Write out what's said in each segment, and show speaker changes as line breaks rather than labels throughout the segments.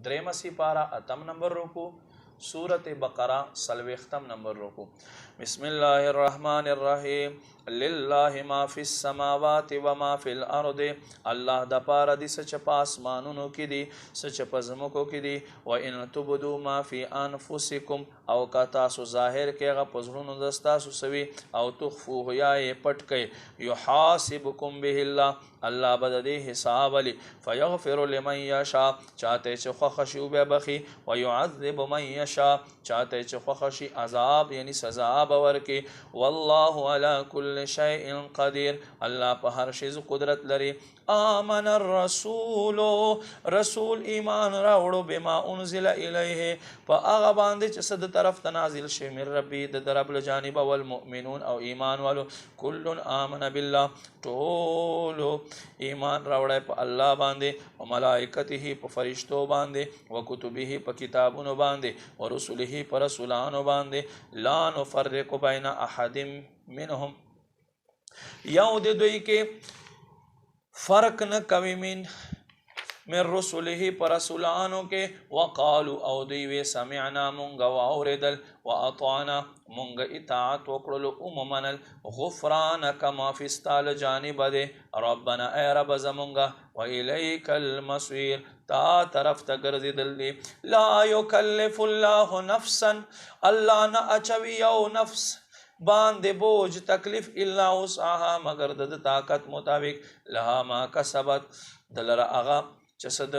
دریم سپارہ اتم نمبر رکو سورة بقرہ سلویختم نمبر رکو بسم اللہ الرحمن الرحیم للہ ما فی السماوات و ما فی الارض اللہ دا پارا دی سچ پا آسمانونو کی دی سچ پا زمکو کی دی و ان تبدو ما فی انفسکم او کا تاسو ظاہر کے غا پزرون دستاسو سوی او تخفوه یا پٹ کے یحاسبکم به اللہ اللہ بددی حساب علی فیغفر لمن یشا چاہتے چھ خوخشی بے بخی ویعذب من یشا چاہتے چھ خوخشی عذاب یعنی سزا باور کی واللہ علی کل شیء قدیر اللہ پہ ہر شیز قدرت لری آمن الرسول رسول ایمان راوڑو بما انزل الیہ پا آغا باندے چھ صد طرف تنازل شی من ربی درب لجانب والمؤمنون او ایمان والو کلن آمن باللہ ٹولو ایمان راوڑے پا اللہ باندے و ملائکتی پا فرشتو باندے و کتبی پا کتابونو باندے و رسولی پا رسولانو باندے لا نفرق بین احد منہم یو دے دوئی کے فرق نہ کوي من رسوله پر رسولانو کے وقالو او دیوے سمعنا منگا واوردل واطعنا منگا اطاعت وکرلو اممنل غفرانک مافستال جانب دے ربنا اے رب زمنگا و الیک المصیر تا طرف تگرزی دل دی لا یکلف اللہ نفسا اللہ نہ اچوی او نفس باندے بوجھ تکلیف الا وسعها مگر دد طاقت مطابق لها ما کسبت دلر اغا چسد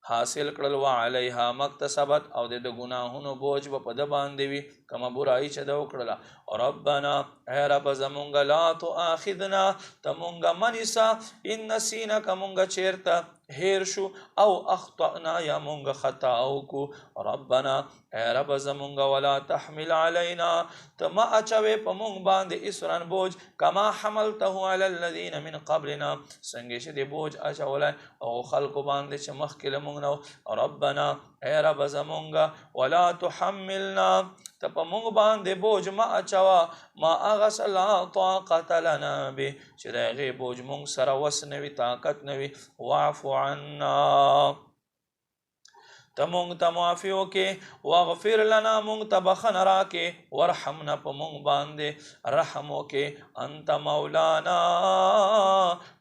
حاصل کرل و علیها مکتسبت او دد گناہونو بوجھ و پد باندے وی کما برائی چدو کرلا ربنا اے رب زمونگا لا تو آخذنا تمونگا منسا ان نسینا کمونگا چیرتا ہیرشو او اخطأنا یا مونگا خطاو کو ربنا اے رب زمونگا ولا تحمل علینا تما اچوے پا مونگ باندے اسران بوجھ کما حملتہو علی الذین من قبلنا سنگیش دے بوجھ اچولائے او خلق باندے چھ مخکل مونگنو ربنا اے رب زمونگا ولا تحملنا تپا مونگ باندے بوجھ ما اچوا ما اغس لا طاقت لنا بے چرے بوجھ مونگ سر وسنوی طاقت نوی وعفو عنا تمونگ تمافیو کے واغفر لنا مونگ تبخن را کے ورحمنا پا مونگ باندے رحمو کے انت مولانا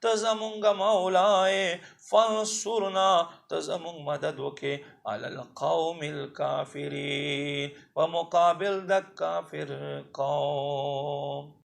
تزمونگ مولائے فانصرنا تزمونگ مددو کے علی القوم الکافرین ومقابل دک کافر قوم